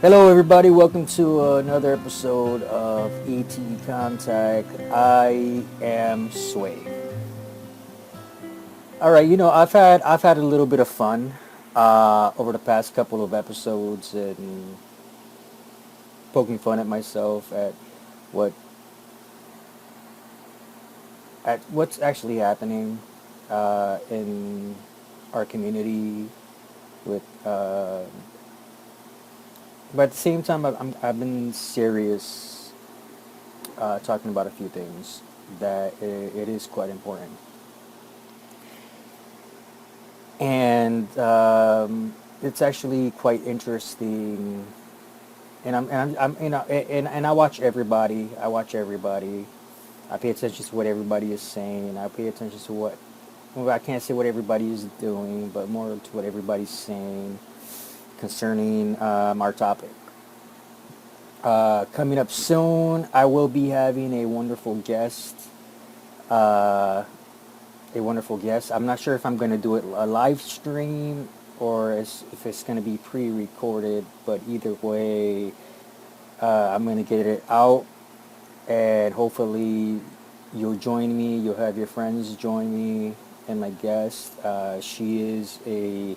Hello, everybody. Welcome to another episode of ET Contact. I am Sway. All right, I've had a little bit of fun over the past couple of episodes and poking fun at myself what at what's actually happening in our community with. But at the same time, I've been serious talking about a few things that it is quite important. And it's actually quite interesting. And I watch everybody. I watch everybody. I pay attention to what everybody is saying. I pay attention to well, I can't say what everybody is doing, but more to what everybody's saying concerning our topic. Coming up soon, I will be having a wonderful guest. Uh, a wonderful guest. I'm not sure if I'm going to do it a live stream or if it's going to be pre-recorded, but either way, I'm going to get it out, and hopefully you'll join me. You'll have your friends join me and my guest. She is a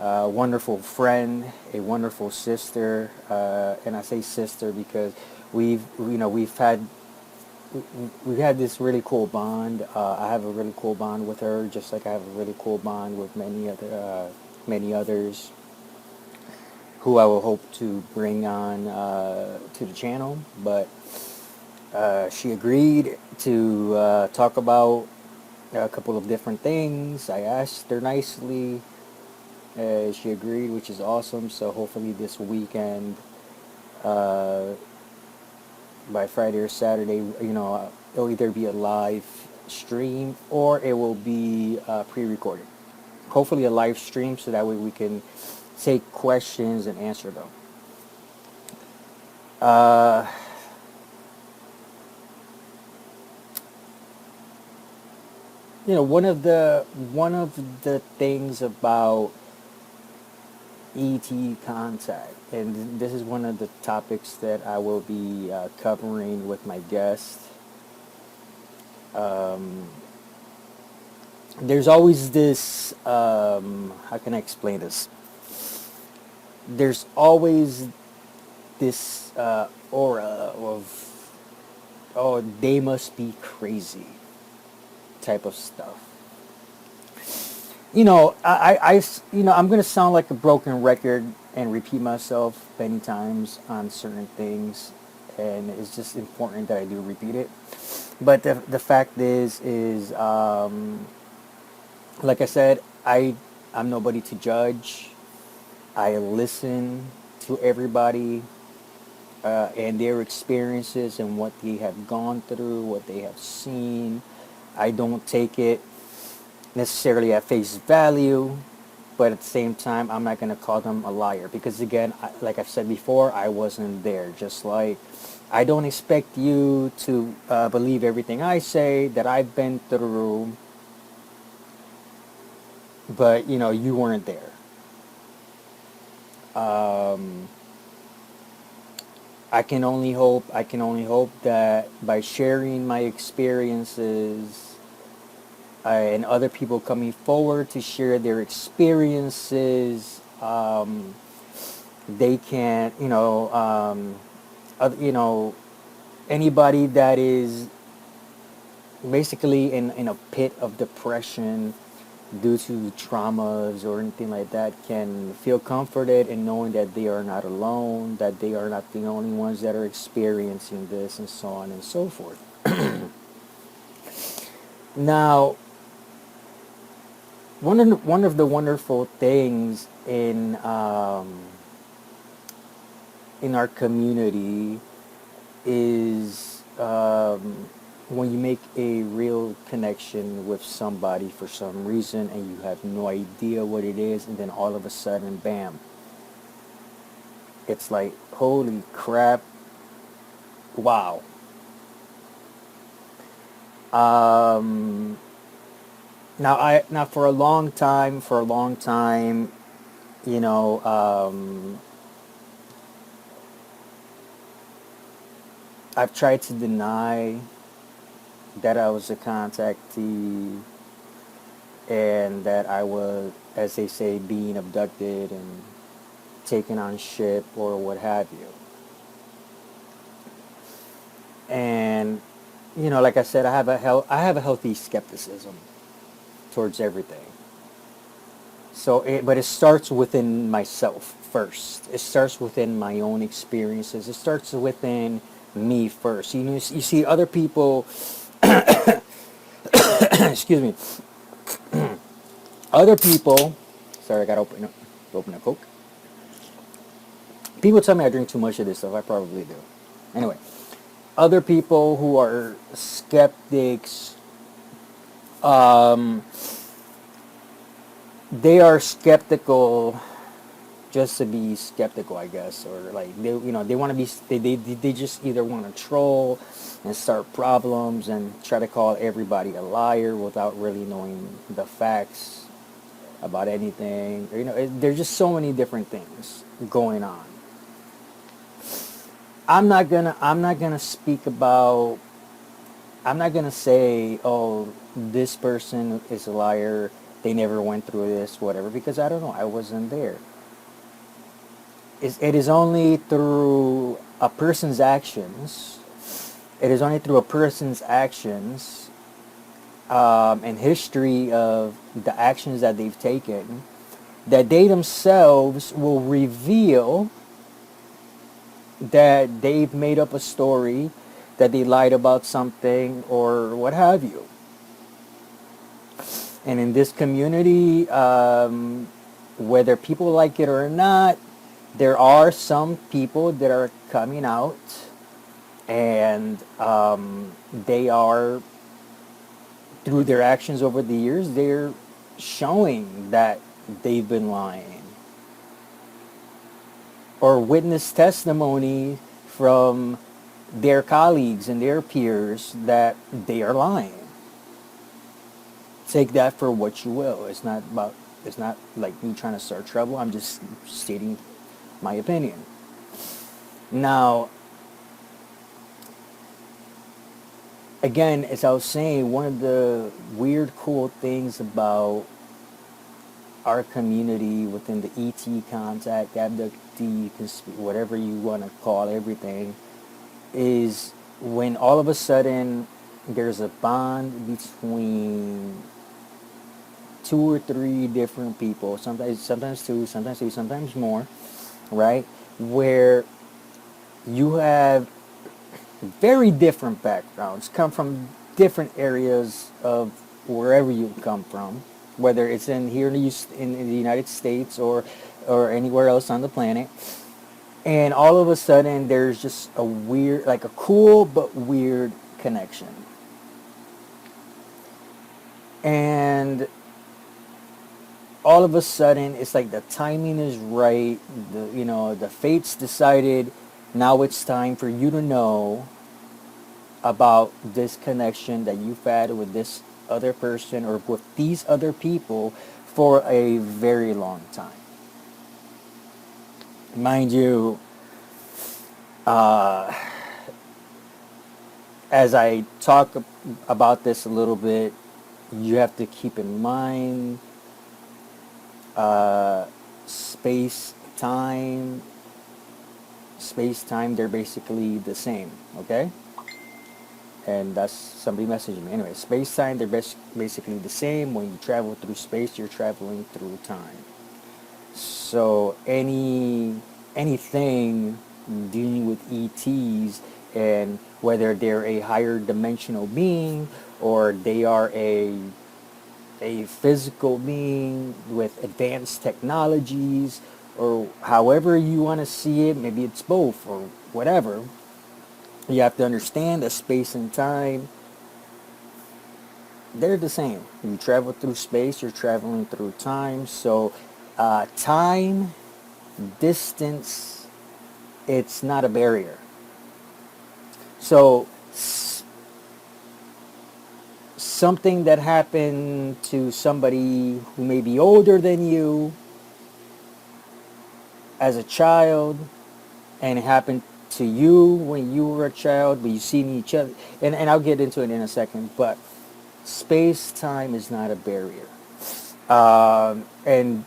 wonderful friend, a wonderful sister, and I say sister because we've had we had this really cool bond. I have a really cool bond with her, just like I have a really cool bond with many others who I will hope to bring on to the channel. But she agreed to talk about a couple of different things. I asked her nicely. She agreed, which is awesome. So hopefully this weekend, uh, by Friday or Saturday, it'll either be a live stream or it will be pre-recorded. Hopefully a live stream so that way we can take questions and answer them. Uh, one of the things about ET contact, and this is one of the topics that I will be covering with my guest. Um, there's always this. How can I explain this? There's always this aura of, oh, they must be crazy type of stuff. I'm gonna sound like a broken record and repeat myself many times on certain things, and it's just important that I do repeat it. But the fact is, like I said, I'm nobody to judge. I listen to everybody and their experiences and what they have gone through, what they have seen. I don't take it necessarily at face value, but at the same time, I'm not going to call them a liar because, again, like I've said before, I wasn't there. Just like I don't expect you to believe everything I say that I've been through, but you weren't there. Um, I can only hope that by sharing my experiences and other people coming forward to share their experiences, they can, you know, anybody that is basically in a pit of depression due to traumas or anything like that can feel comforted in knowing that they are not alone, that they are not the only ones that are experiencing this, and so on and so forth. Now, one of the wonderful things in our community is when you make a real connection with somebody for some reason and you have no idea what it is, and then all of a sudden, bam, it's like, holy crap, wow. Um, now for a long time, you know, I've tried to deny that I was a contactee and that I was, as they say, being abducted and taken on ship or what have you. And like I said, I have a healthy skepticism towards everything. But it starts within myself first. It starts within my own experiences. It starts within me first. You see other people. Excuse me. Other people. Sorry, I gotta open a Coke. People tell me I drink too much of this stuff. I probably do. Anyway, other people who are skeptics, um, they are skeptical just to be skeptical, I guess, or like they want to be they just either want to troll and start problems and try to call everybody a liar without really knowing the facts about anything. There's just so many different things going on. I'm not gonna speak about. I'm not gonna say, oh, this person is a liar. They never went through this, whatever, because I don't know. I wasn't there. It is only through a person's actions. It is only through a person's actions and history of the actions that they've taken that they themselves will reveal that they've made up a story, that they lied about something, or what have you. And in this community, whether people like it or not, there are some people that are coming out and they are, through their actions over the years, they're showing that they've been lying. Or witness testimony from their colleagues and their peers that they are lying. Take that for what you will. It's not like me trying to start trouble. I'm just stating my opinion. Now, again, as I was saying, one of the weird, cool things about our community within the ET contact, abductee, whatever you want to call everything, is when all of a sudden there's a bond between two or three different people, sometimes two, sometimes more, right? Where you have very different backgrounds, come from different areas of wherever you come from, whether it's in the United States or anywhere else on the planet. And all of a sudden, there's just a weird, like a cool but weird connection. And all of a sudden, it's like the timing is right. The fates decided now it's time for you to know about this connection that you've had with this other person or with these other people for a very long time. Mind you, uh, as I talk about this a little bit, you have to keep in mind uh, space, time, they're basically the same, okay? And that's somebody messaging me. Anyway, space, time, they're basically the same. When you travel through space, you're traveling through time. So anything dealing with ETs, and whether they're a higher dimensional being or they are a physical being with advanced technologies, or however you want to see it, maybe it's both or whatever, you have to understand that space and time, they're the same. You travel through space, you're traveling through time. So time, distance, it's not a barrier. So something that happened to somebody who may be older than you as a child, and it happened to you when you were a child, but you see each other, and I'll get into it in a second, but space time is not a barrier. And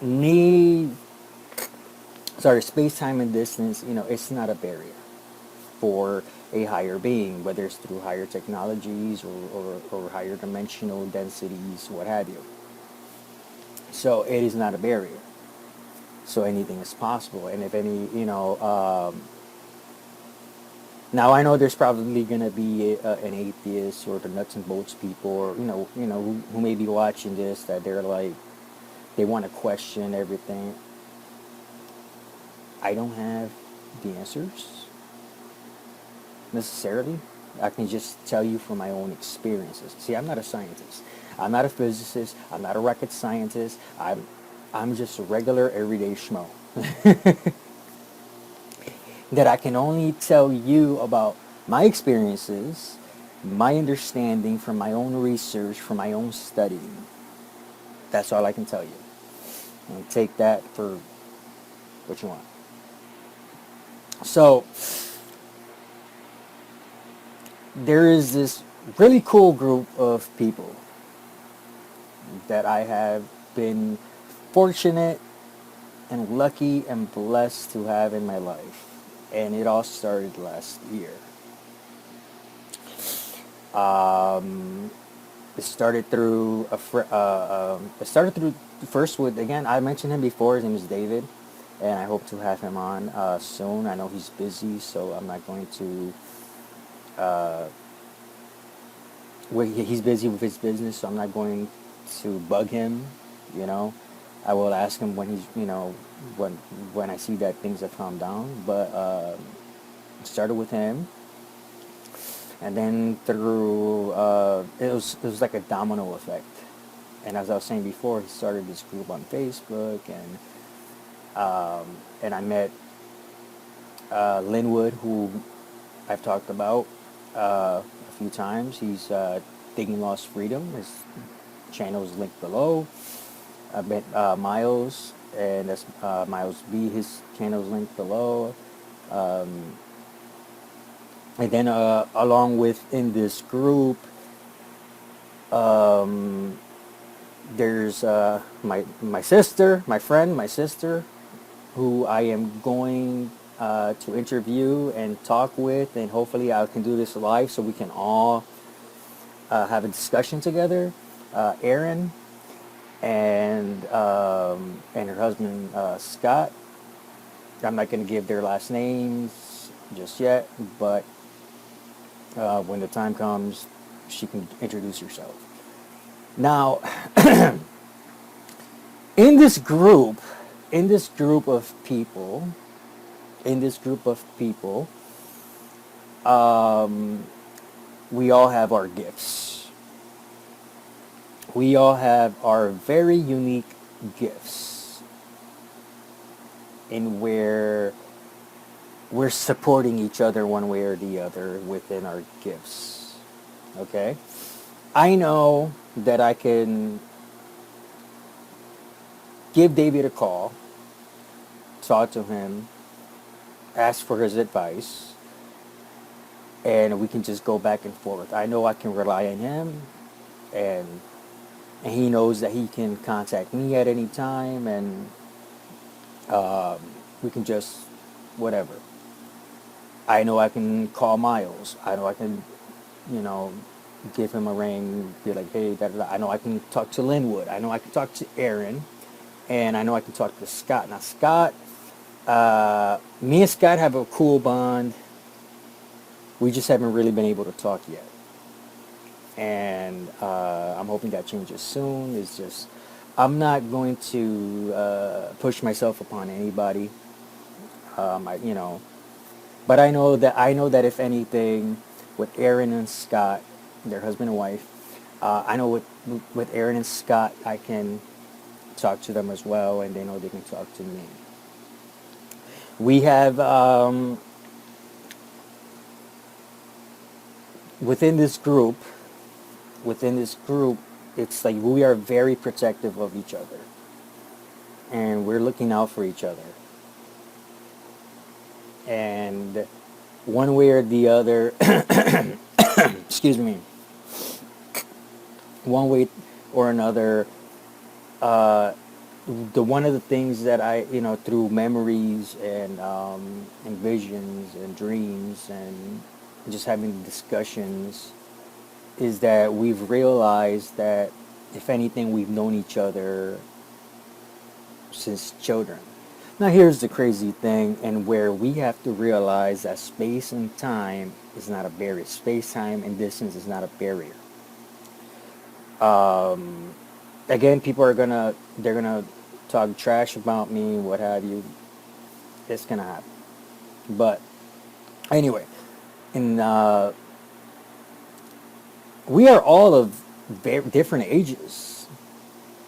need, sorry, space time and distance, it's not a barrier for a higher being, whether it's through higher technologies or higher dimensional densities, what have you. So it is not a barrier. So anything is possible. And if any, now I know there's probably gonna be an atheist or the nuts and bolts people, or who may be watching this, that they're like, they want to question everything. I don't have the answers necessarily. I can just tell you from my own experiences. See, I'm not a scientist. I'm not a physicist. I'm not a rocket scientist. I'm just a regular everyday schmo. That I can only tell you about my experiences, my understanding from my own research, from my own studying. That's all I can tell you. And take that for what you want. So, there is this really cool group of people that I have been fortunate and lucky and blessed to have in my life. And it all started last year. It started through first with, again, I mentioned him before. His name is David, and I hope to have him on soon. I know he's busy, so I'm not going to. He's busy with his business, so I'm not going to bug him. I will ask him when he's, when I see that things have calmed down. But started with him, and then through it was like a domino effect. And as I was saying before, he started this group on Facebook, and I met Linwood, who I've talked about a few times. He's Digging Lost Freedom. His channel is linked below. I met Miles, and that's Miles B. His channel is linked below. And then along with in this group, there's my sister, my sister, who I am going to interview and talk with, and hopefully I can do this live so we can all have a discussion together. Erin and her husband Scott. I'm not going to give their last names just yet, but when the time comes, she can introduce herself. Now, in this group of people, we all have our gifts. We all have our very unique gifts, in where we're supporting each other one way or the other within our gifts. Okay? I know that I can give David a call, talk to him, ask for his advice, and we can just go back and forth. I know I can rely on him, and he knows that he can contact me at any time, and we can just whatever. I know I can call Miles. I know I can, give him a ring, be like, hey, da, da, da. I know I can talk to Linwood. I know I can talk to Erin, and I know I can talk to Scott. Now, Scott, me and Scott have a cool bond. We just haven't really been able to talk yet. And I'm hoping that changes soon. It's just, I'm not going to push myself upon anybody. But I know that if anything, with Erin and Scott, their husband and wife, I know with Erin and Scott, I can talk to them as well, and they know they can talk to me. We have within this group, it's like we are very protective of each other, and we're looking out for each other. And one way or the other, excuse me, one way or another, uh, the one of the things that I, through memories and visions and dreams and just having discussions, is that we've realized that if anything, we've known each other since children. Now, here's the crazy thing, and where we have to realize that space and time is not a barrier. Space, time, and distance is not a barrier. Um, Again, people they're gonna talk trash about me, what have you. It's gonna happen. But anyway, and we are all of different ages.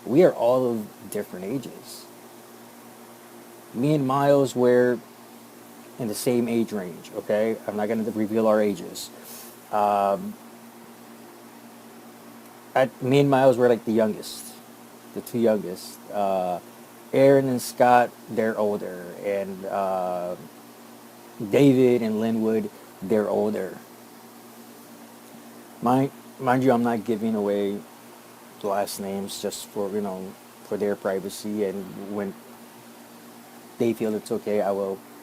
We are all of different ages. Me and Miles were in the same age range. Okay, I'm not gonna reveal our ages. Um, Me and Miles were like the youngest, the two youngest. Aaron and Scott, they're older, and David and Linwood, they're older. Mind, mind you, I'm not giving away last names just for for their privacy, and when they feel it's okay,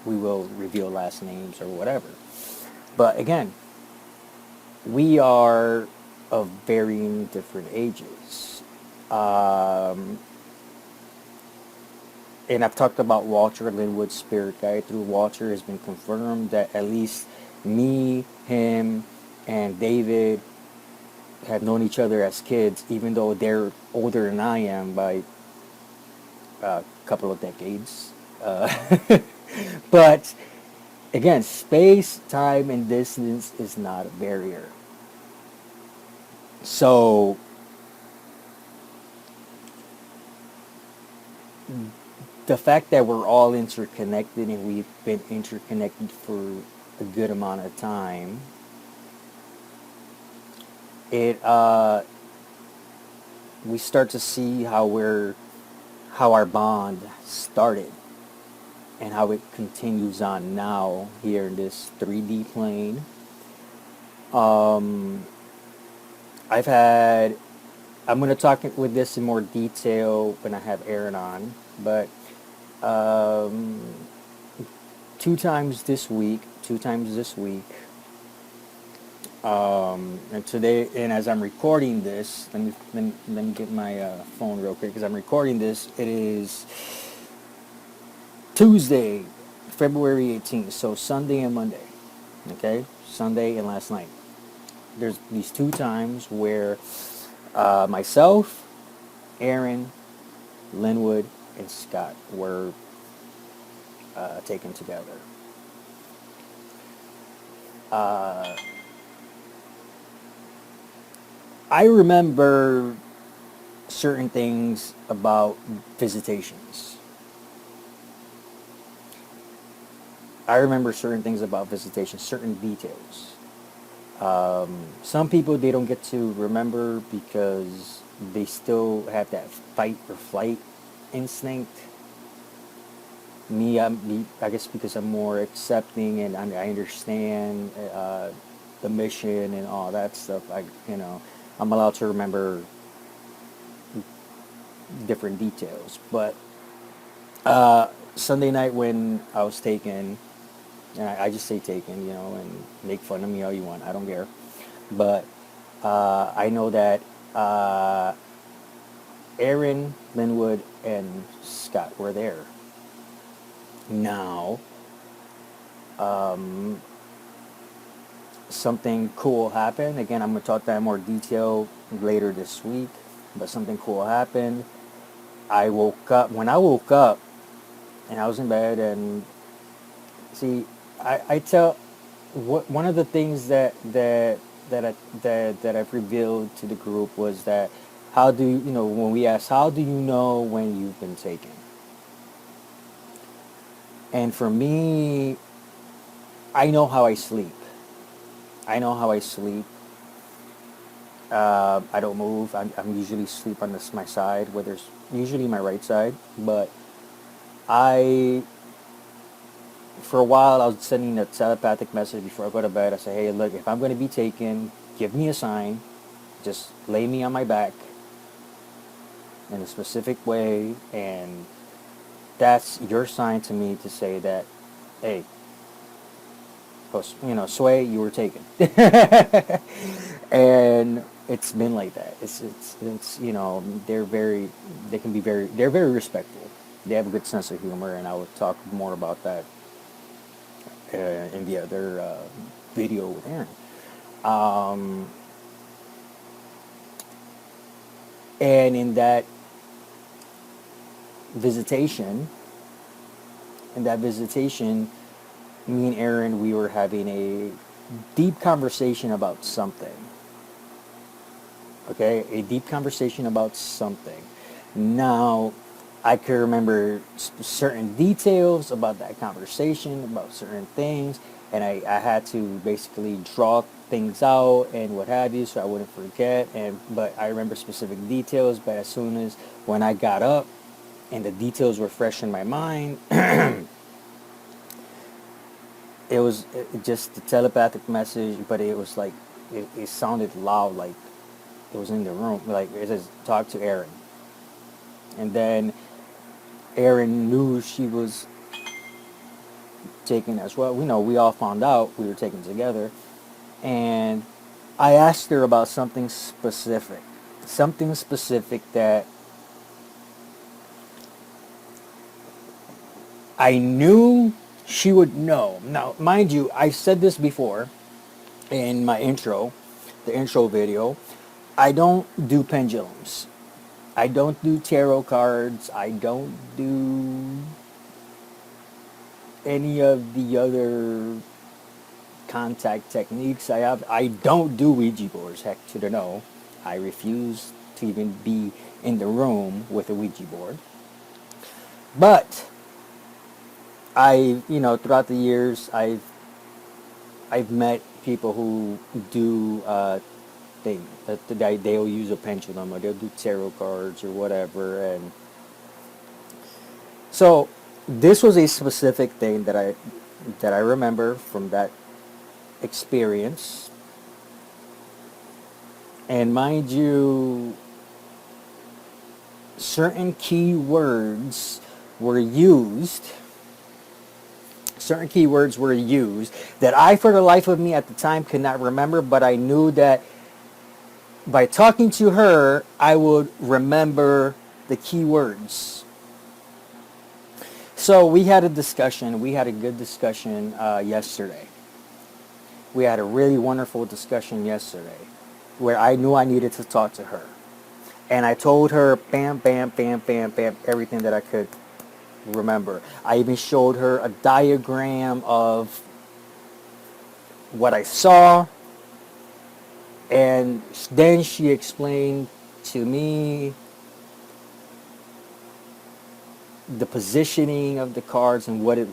we will reveal last names or whatever. But again, we are of varying different ages. Um, and I've talked about Walter Linwood's spirit guide. Through Walter has been confirmed that at least me, him, and David have known each other as kids, even though they're older than I am by a couple of decades. But again, space, time, and distance is not a barrier. So the fact that we're all interconnected and we've been interconnected for a good amount of time, it we start to see how our bond started and how it continues on now here in this 3D plane. Um, I've had I'm going to talk with this in more detail when I have Aaron on, but um, two times this week, and today, and as I'm recording this, let me get my phone real quick because I'm recording this. It is Tuesday, February 18th, so Sunday and Monday. Okay, Sunday and last night. There's these two times where myself, Aaron, Linwood, and Scott were taken together. Uh, I remember certain things about visitations. I remember certain things about visitations, certain details. Some people, they don't get to remember because they still have that fight or flight instinct. I guess because I'm more accepting and I understand the mission and all that stuff. I'm allowed to remember different details. But Sunday night when I was taken, and I just say taken, and make fun of me all you want. I don't care. But I know that Aaron, Linwood, and Scott were there. Now, um, something cool happened. Again, I'm going to talk that in more detail later this week. But something cool happened. I woke up. When I woke up, and I was in bed, and see, I tell one of the things that I've revealed to the group was that how do when we ask how do you know when you've been taken, and for me, I know how I sleep. I know how I sleep. I don't move. I'm usually sleep on my side, whether it's usually my right side, but I for a while, I was sending a telepathic message before I go to bed. I say, hey, look, if I'm going to be taken, give me a sign. Just lay me on my back in a specific way, and that's your sign to me to say that, hey, Sway, you were taken. And it's been like that. It's they're very respectful. They have a good sense of humor, and I would talk more about that in the other video with Aaron. Um, and visitation, in that visitation, me and Aaron, we were having a deep conversation about something. Okay, a deep conversation about something. Now, I could remember certain details about that conversation, about certain things, and I had to basically draw things out and what have you, so I wouldn't forget. But I remember specific details. But as soon as when I got up and the details were fresh in my mind, it was just the telepathic message. But it was like it sounded loud, like it was in the room. Like it says, "Talk to Aaron," and then Erin knew she was taken as well. We all found out we were taken together. And I asked her about something specific. Something specific that I knew she would know. Now, mind you, I said this before in my intro, the intro video. I don't do pendulums. I don't do tarot cards. I don't do any of the other contact techniques. I don't do Ouija boards. Heck to the no. I refuse to even be in the room with a Ouija board. But throughout the years, I've met people who do they'll use a pendulum, or they'll do tarot cards or whatever. And so this was a specific thing that I remember from that experience. And mind you, certain key words were used. Certain keywords were used that I, for the life of me at the time, could not remember, but I knew that by talking to her, I would remember the keywords. So we had a discussion. We had a good discussion yesterday. We had a really wonderful discussion yesterday where I knew I needed to talk to her. And I told her, bam, bam, bam, bam, bam, everything that I could remember. I even showed her a diagram of what I saw. And then she explained to me the positioning of the cards and what it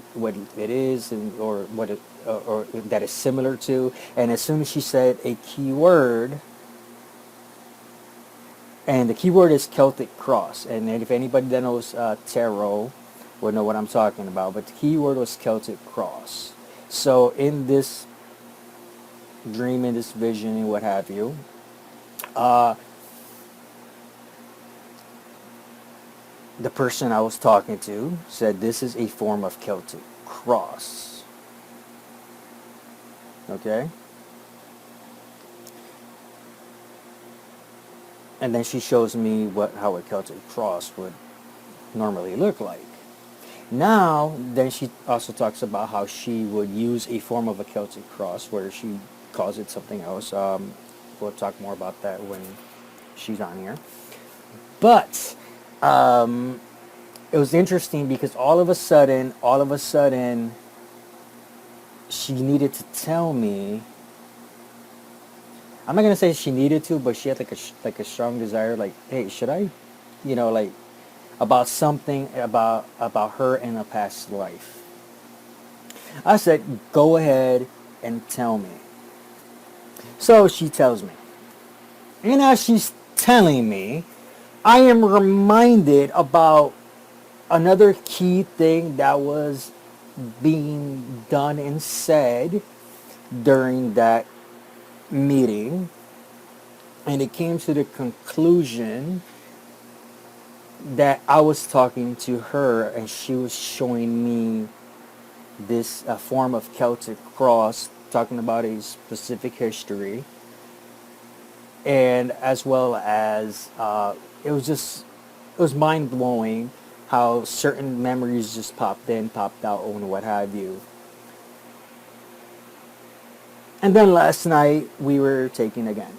is, and or what it or that is similar to. And as soon as she said a keyword, and the keyword is Celtic Cross, and if anybody that knows tarot will know what I'm talking about, but the keyword was Celtic Cross. So in this dream, in this vision, and what have you, the person I was talking to said this is a form of Celtic Cross. Okay? And then she shows me how a Celtic Cross would normally look like. Now, then she also talks about how she would use a form of a Celtic Cross where she calls it something else. We'll talk more about that when she's on here. But it was interesting because all of a sudden, she needed to tell me. I'm not gonna say she needed to, but she had like a strong desire. Like, hey, should I, like about something about her in a past life. I said, go ahead and tell me. So she tells me, and as she's telling me, I am reminded about another key thing that was being done and said during that meeting, and it came to the conclusion that I was talking to her and she was showing me this form of Celtic cross, talking about a specific history, and as well as it was mind blowing how certain memories just popped in, popped out, and what have you. And then last night we were taking again.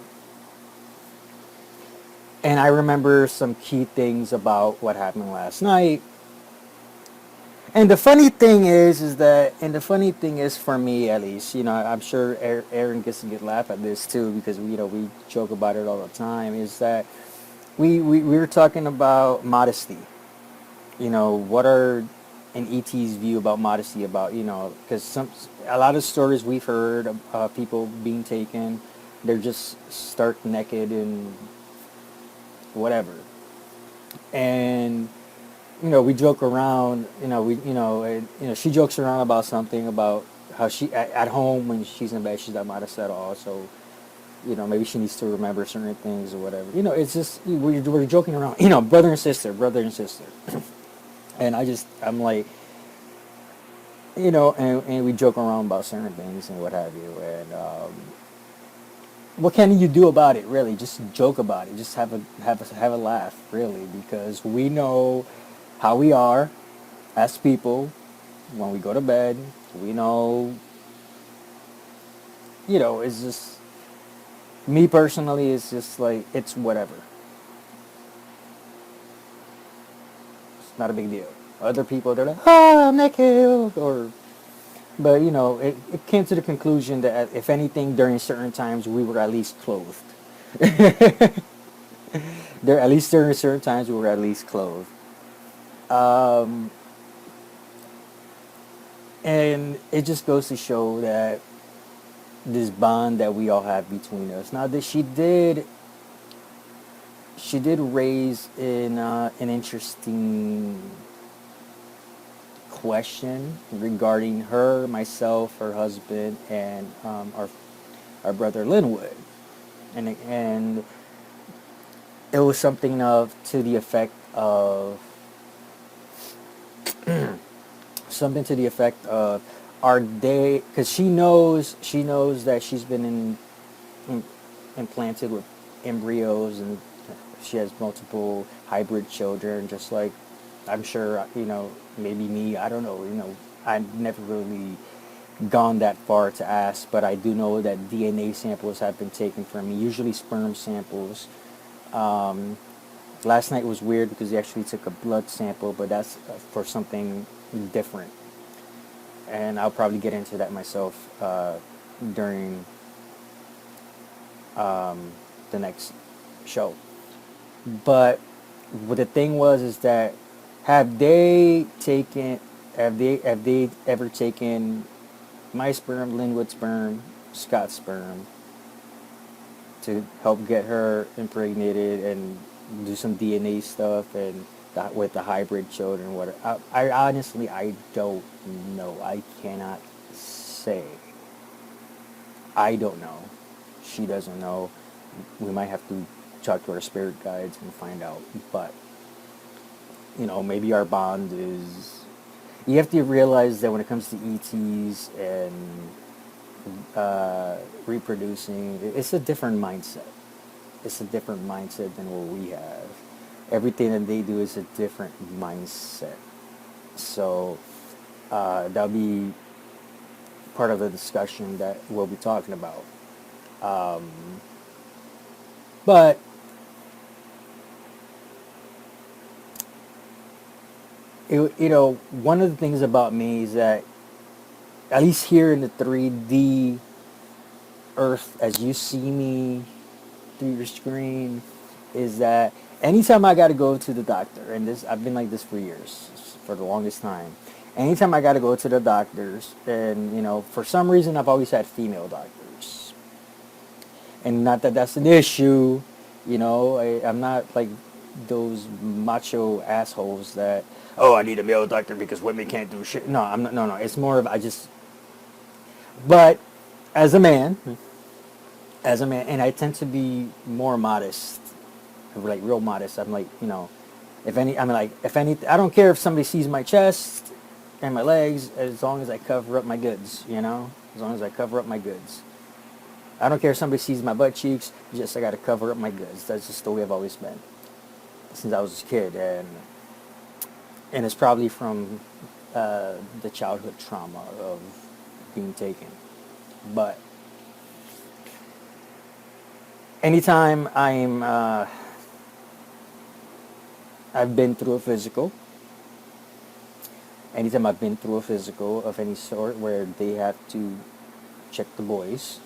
And I remember some key things about what happened last night. And the funny thing is that, and the funny thing is for me at least, I'm sure Aaron gets to get laugh at this too because we joke about it all the time. Is that we were talking about modesty. What are an ET's view about modesty? About because a lot of stories we've heard of people being taken, they're just stark naked and whatever, and we joke around. She jokes around about something about how she at home when she's in bed she's not modest at all. So maybe she needs to remember certain things or whatever. It's just we're joking around. Brother and sister, brother and sister, and I'm like, and we joke around about certain things and what have you, and what can you do about it? Really, just joke about it. Just have a laugh, really, because we know how we are as people when we go to bed. We know, it's just me personally. It's just like it's whatever. It's not a big deal. Other people, they're like, I'm naked, or but it came to the conclusion that if anything, during certain times we were at least clothed. There, at least during certain times, we were at least clothed. Um, and it just goes to show that this bond that we all have between us. Now, that she did raise an interesting question regarding her, myself, her husband, and our brother Linwood, and it was something of to the effect of something to the effect of are they, because she knows that she's been in, implanted with embryos, and she has multiple hybrid children, just like I'm sure maybe me. I don't know. I've never really gone that far to ask, but I do know that DNA samples have been taken from me, usually sperm samples. Um, Last night was weird because they actually took a blood sample, but that's for something different. And I'll probably get into that myself during the next show. But what the thing was is that have they taken have they ever taken my sperm, Linwood sperm, Scott's sperm to help get her impregnated and do some DNA stuff and with the hybrid children? What I honestly I don't know. I cannot say. I don't know. She doesn't know. We might have to talk to our spirit guides and find out. But maybe our bond is. You have to realize that when it comes to ETs and reproducing, it's a different mindset. It's a different mindset than what we have. Everything that they do is a different mindset. So that'll be part of the discussion that we'll be talking about. Um, but one of the things about me is that at least here in the 3D Earth, as you see me through your screen, is that anytime I got to go to the doctor, and this I've been like this for years, for the longest time. Anytime I got to go to the doctors, and for some reason I've always had female doctors, and not that that's an issue. I'm not like those macho assholes that, oh, I need a male doctor because women can't do shit. No, I'm not. No, no. It's more of I just. But as a man, and I tend to be more modest, like real modest. I'm like, if any, I'm like, if any, I don't care if somebody sees my chest and my legs, as long as I cover up my goods. As long as I cover up my goods. I don't care if somebody sees my butt cheeks. Just I got to cover up my goods. That's just the way I've always been since I was a kid, and it's probably from the childhood trauma of being taken. But anytime I've been through a physical. Anytime I've been through a physical of any sort where they have to check the boys.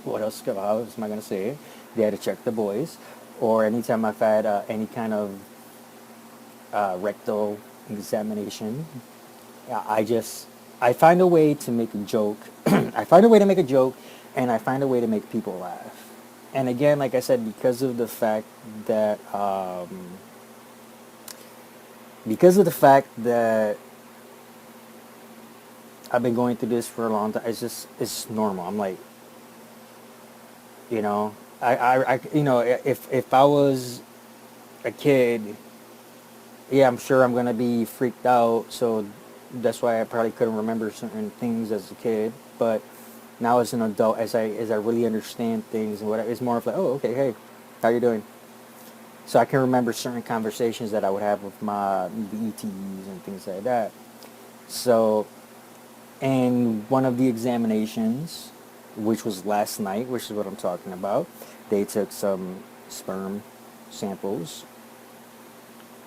What else? How else am I gonna say it? They had to check the boys, or anytime I've had any kind of rectal examination, I find a way to make a joke. I find a way to make a joke, and I find a way to make people laugh. And again, like I said, because of the fact that I've been going through this for a long time, it's normal. I'm like, if I was a kid, yeah, I'm sure I'm gonna be freaked out. So that's why I probably couldn't remember certain things as a kid. But now as an adult, as I really understand things and whatever, it's more of like, oh, okay, hey, how you doing? So I can remember certain conversations that I would have with my ETs and things like that. So, in one of the examinations, which was last night, which is what I'm talking about, they took some sperm samples.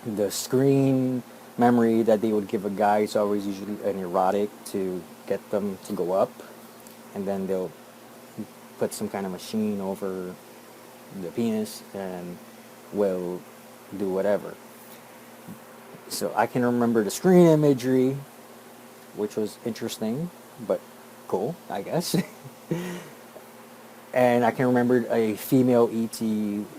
The screen memory that they would give a guy is always usually an erotic to get them to go up, and then they'll put some kind of machine over the penis and will do whatever. So I can remember the screen imagery, which was interesting, but cool, I guess. And I can remember a female ET.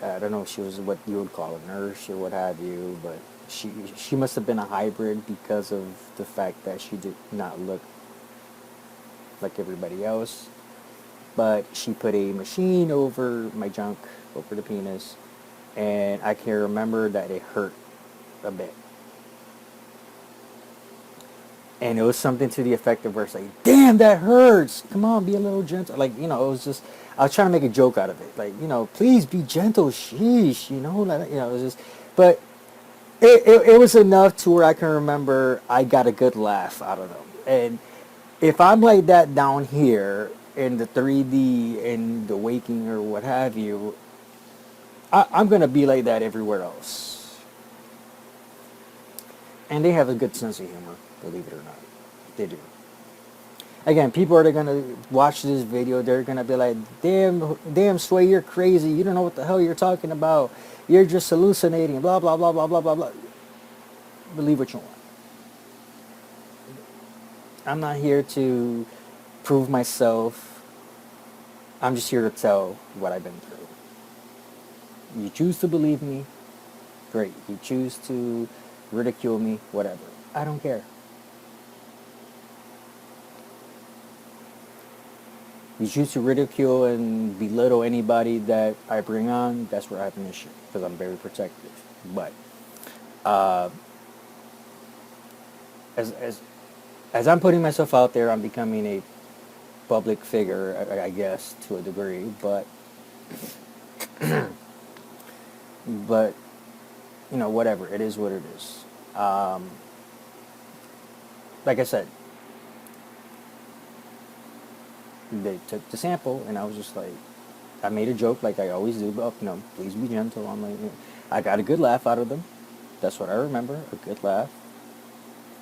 I don't know if she was what you would call a nurse or what have you, but she must have been a hybrid because of the fact that she did not look like everybody else. But she put a machine over my junk, over the penis, and I can remember that it hurt a bit. And it was something to the effect of where it's like, damn, that hurts. Come on, be a little gentle. Like, it was just, I was trying to make a joke out of it. Like, please be gentle. Sheesh, it was just, but it was enough to where I can remember I got a good laugh out of them. And if I'm like that down here in the 3D and the waking or what have you, I'm going to be like that everywhere else. And they have a good sense of humor, believe it or not. They do. Again, people are going to watch this video. They're going to be like, damn, Sway, you're crazy. You don't know what the hell you're talking about. You're just hallucinating, blah, blah, blah, blah, blah, blah, blah. Believe what you want. I'm not here to prove myself. I'm just here to tell what I've been through. You choose to believe me, great. You choose to ridicule me, whatever. I don't care. You choose to ridicule and belittle anybody that I bring on, that's where I have an issue, because I'm very protective. But as I'm putting myself out there, I'm becoming a public figure, I guess, to a degree. But but whatever. It is what it is. Like I said, they took the sample, and I was just like, I made a joke like I always do, but please be gentle. I'm like, I got a good laugh out of them. That's what I remember, a good laugh.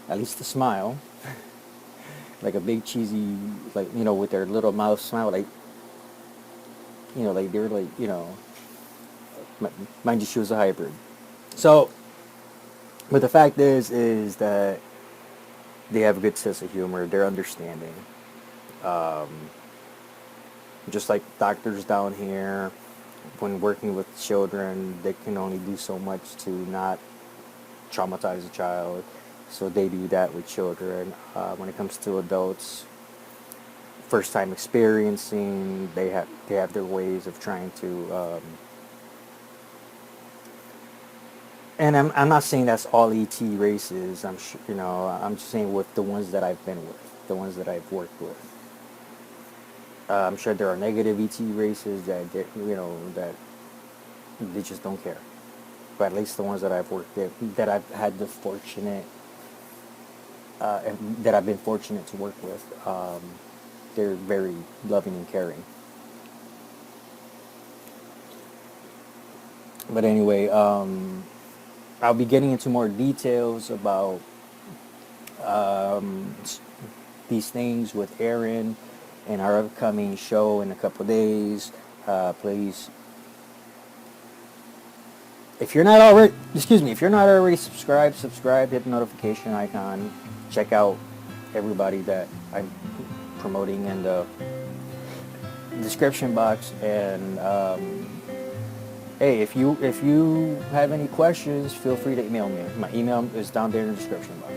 At least a smile. Like a big cheesy, like, with their little mouth smile, like, like they were like, mind you, she was a hybrid. So, but the fact is that they have a good sense of humor. They're understanding. Just like doctors down here, when working with children, they can only do so much to not traumatize a child. So they do that with children. When it comes to adults, first time experiencing, they have their ways of trying to. And I'm not saying that's all ET races. I'm sure, I'm just saying with the ones that I've been with, the ones that I've worked with. I'm sure there are negative ET races that that they just don't care. But at least the ones that I've worked with, that I've had the fortunate, that I've been fortunate to work with, they're very loving and caring. But anyway, I'll be getting into more details about um, these things with Aaron in our upcoming show in a couple days. Please, if you're not already, if you're not already subscribe, hit the notification icon. Check out everybody that I'm promoting in the description box. And hey, if you have any questions, feel free to email me. My email is down there in the description box.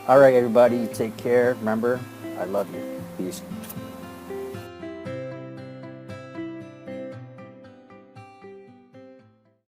All right, everybody, take care. Remember, I love you. Peace.